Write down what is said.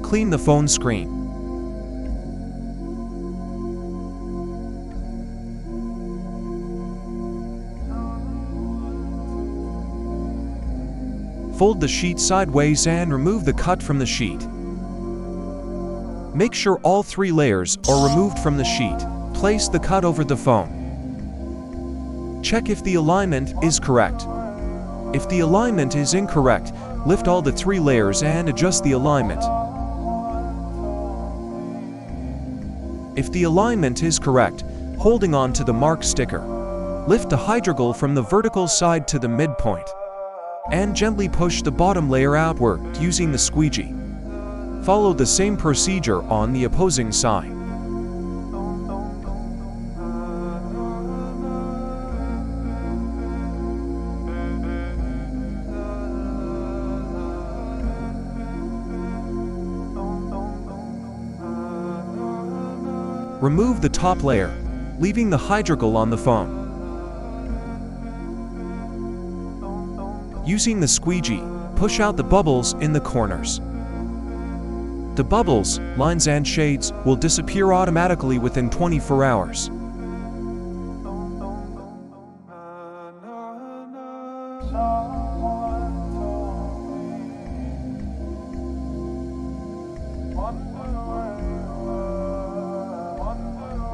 Clean the phone screen. Fold the sheet sideways and remove the cut from the sheet. Make sure all 3 layers are removed from the sheet. Place the cut over the phone. Check if the alignment is correct. If the alignment is incorrect, lift all the 3 layers and adjust the alignment. If the alignment is correct, holding on to the mark sticker, lift the hydrogel from the vertical side to the midpoint and gently push the bottom layer outward using the squeegee. Follow the same procedure on the opposing side. Remove the top layer, leaving the hydrogel on the phone. Using the squeegee, push out the bubbles in the corners. The bubbles, lines and shades will disappear automatically within 24 hours.